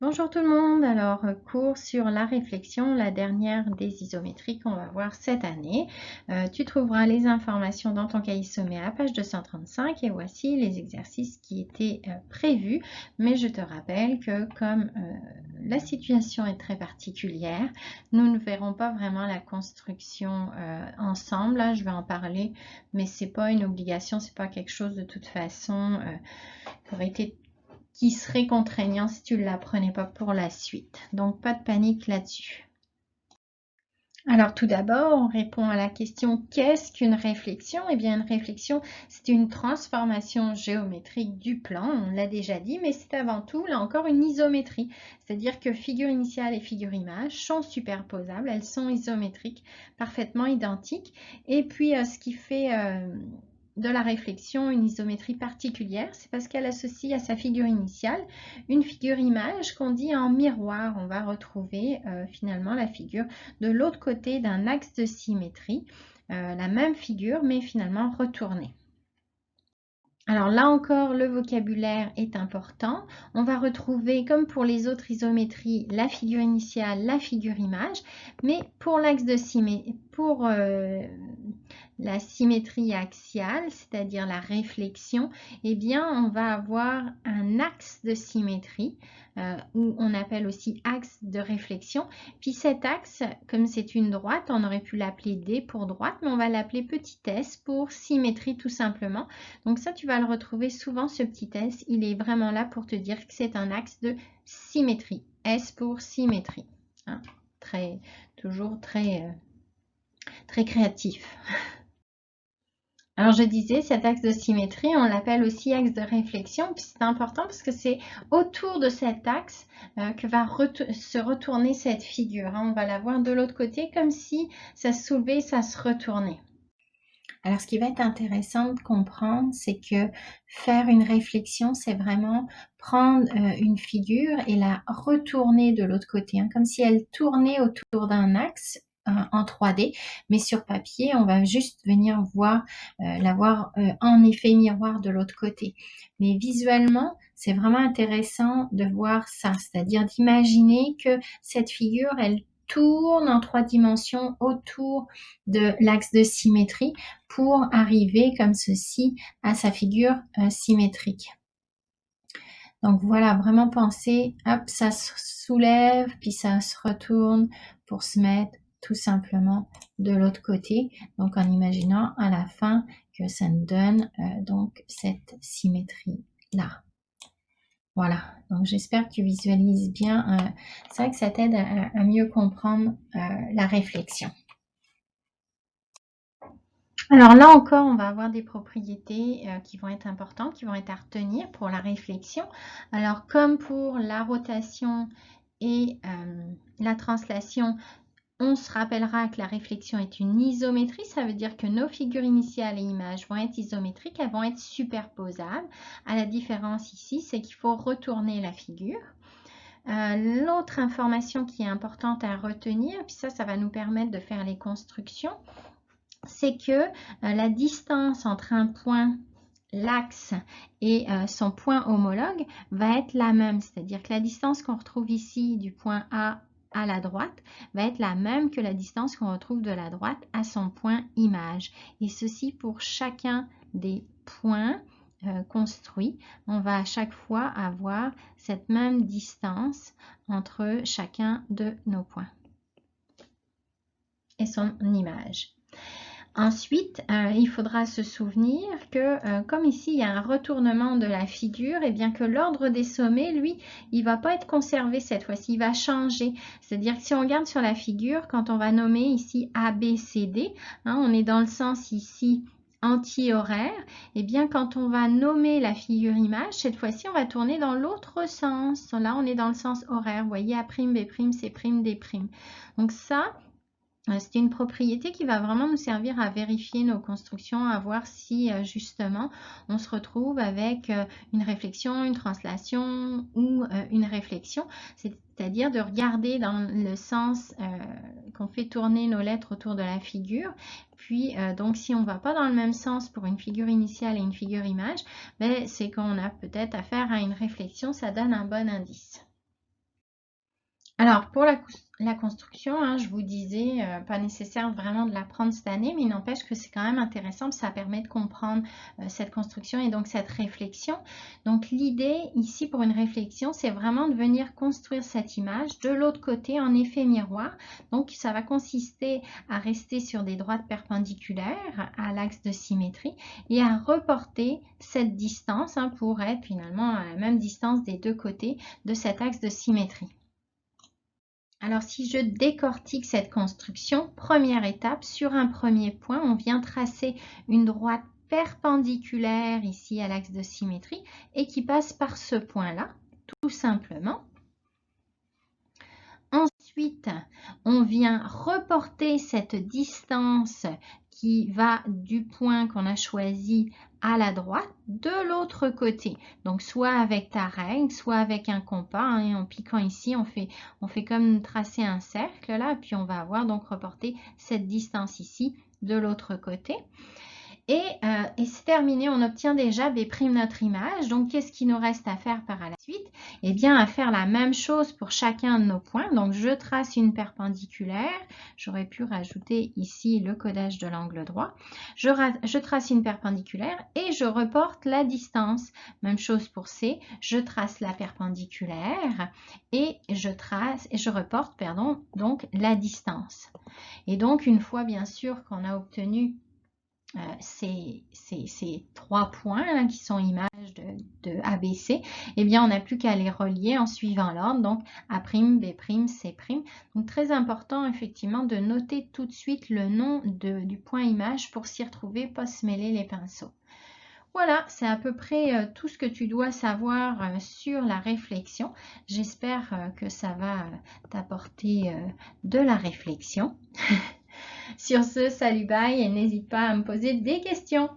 Bonjour tout le monde, alors cours sur la réflexion, la dernière des isométries qu'on va voir cette année. Tu trouveras les informations dans ton cahier sommaire à page 235 et voici les exercices qui étaient prévus. Mais je te rappelle que comme la situation est très particulière, nous ne verrons pas vraiment la construction ensemble. Là, je vais en parler, mais c'est pas une obligation, c'est pas quelque chose de toute façon qui aurait été qui serait contraignant si tu ne l'apprenais pas pour la suite. Donc, pas de panique là-dessus. Alors, tout d'abord, on répond à la question qu'est-ce qu'une réflexion? Eh bien, une réflexion, c'est une transformation géométrique du plan, on l'a déjà dit, mais c'est avant tout, là encore, une isométrie. C'est-à-dire que figure initiale et figure image sont superposables, elles sont isométriques, parfaitement identiques. Et puis, ce qui fait de la réflexion une isométrie particulière, c'est parce qu'elle associe à sa figure initiale une figure image qu'on dit en miroir. On va retrouver finalement la figure de l'autre côté d'un axe de symétrie, la même figure mais finalement retournée. Alors là encore, le vocabulaire est important. On va retrouver, comme pour les autres isométries, la figure initiale, la figure image, mais pour l'axe de symétrie, pour la symétrie axiale, c'est-à-dire la réflexion, eh bien, on va avoir un axe de symétrie, ou on appelle aussi axe de réflexion. Puis cet axe, comme c'est une droite, on aurait pu l'appeler D pour droite, mais on va l'appeler petit s pour symétrie tout simplement. Donc ça, tu vas le retrouver souvent, ce petit s. Il est vraiment là pour te dire que c'est un axe de symétrie. S pour symétrie. Hein, toujours très créatif. Alors je disais, cet axe de symétrie, on l'appelle aussi axe de réflexion, puis c'est important parce que c'est autour de cet axe que va se retourner cette figure. On va la voir de l'autre côté comme si ça se soulevait, ça se retournait. Alors, ce qui va être intéressant de comprendre, c'est que faire une réflexion, c'est vraiment prendre une figure et la retourner de l'autre côté, hein, comme si elle tournait autour d'un axe en 3D, mais sur papier, on va juste venir la voir en effet miroir de l'autre côté. Mais visuellement, c'est vraiment intéressant de voir ça, c'est-à-dire d'imaginer que cette figure, elle tourne en 3 dimensions autour de l'axe de symétrie pour arriver comme ceci à sa figure symétrique. Donc voilà, vraiment penser, hop, ça se soulève, puis ça se retourne pour se mettre tout simplement de l'autre côté. Donc en imaginant à la fin que ça nous donne donc cette symétrie-là. Voilà, donc j'espère que tu visualises bien. C'est vrai que ça t'aide à mieux comprendre la réflexion. Alors là encore, on va avoir des propriétés qui vont être importantes, qui vont être à retenir pour la réflexion. Alors comme pour la rotation et la translation, on se rappellera que la réflexion est une isométrie, ça veut dire que nos figures initiales et images vont être isométriques, elles vont être superposables. À la différence ici, c'est qu'il faut retourner la figure. L'autre information qui est importante à retenir, puis ça va nous permettre de faire les constructions, c'est que la distance entre un point, l'axe et son point homologue va être la même. C'est-à-dire que la distance qu'on retrouve ici du point A à la droite va être la même que la distance qu'on retrouve de la droite à son point image. Et ceci pour chacun des points construits. On va à chaque fois avoir cette même distance entre chacun de nos points et son image. Ensuite, il faudra se souvenir que comme ici, il y a un retournement de la figure, et bien que l'ordre des sommets, lui, il ne va pas être conservé cette fois-ci, il va changer. C'est-à-dire que si on regarde sur la figure, quand on va nommer ici A, B, C, D, hein, on est dans le sens ici anti-horaire, et bien quand on va nommer la figure image, cette fois-ci, on va tourner dans l'autre sens. Là, on est dans le sens horaire. Vous voyez, A', B', C', D'. Donc ça, c'est une propriété qui va vraiment nous servir à vérifier nos constructions, à voir si justement on se retrouve avec une réflexion, une translation ou une réflexion, c'est-à-dire de regarder dans le sens qu'on fait tourner nos lettres autour de la figure. Puis donc si on ne va pas dans le même sens pour une figure initiale et une figure image, ben, c'est qu'on a peut-être affaire à une réflexion, ça donne un bon indice. Alors, pour la construction, hein, je vous disais, pas nécessaire vraiment de l'apprendre cette année, mais il n'empêche que c'est quand même intéressant, ça permet de comprendre cette construction et donc cette réflexion. Donc, l'idée ici pour une réflexion, c'est vraiment de venir construire cette image de l'autre côté en effet miroir. Donc, ça va consister à rester sur des droites perpendiculaires à l'axe de symétrie et à reporter cette distance hein, pour être finalement à la même distance des deux côtés de cet axe de symétrie. Alors, si je décortique cette construction, première étape, sur un premier point, on vient tracer une droite perpendiculaire ici à l'axe de symétrie et qui passe par ce point-là, tout simplement. Ensuite, on vient reporter cette distance qui va du point qu'on a choisi à la droite de l'autre côté. Donc, soit avec ta règle, soit avec un compas. Hein, et en piquant ici, on fait comme tracer un cercle là, puis on va avoir donc reporté cette distance ici de l'autre côté. Et c'est terminé, on obtient déjà B' notre image. Donc, qu'est-ce qu'il nous reste à faire par la suite? Eh bien, à faire la même chose pour chacun de nos points. Donc, je trace perpendiculaire. J'aurais pu rajouter ici le codage de l'angle droit. Je trace une perpendiculaire et je reporte la distance. Même chose pour C. Je trace la perpendiculaire et je reporte, donc la distance. Et donc, une fois bien sûr qu'on a obtenu ces 3 points là, qui sont images de ABC, eh bien on n'a plus qu'à les relier en suivant l'ordre, donc A', B', C'. Donc très important effectivement de noter tout de suite le nom du point image pour s'y retrouver, pas se mêler les pinceaux. Voilà, c'est à peu près tout ce que tu dois savoir sur la réflexion. J'espère que ça va t'apporter de la réflexion. Sur ce, salut, bye et n'hésite pas à me poser des questions.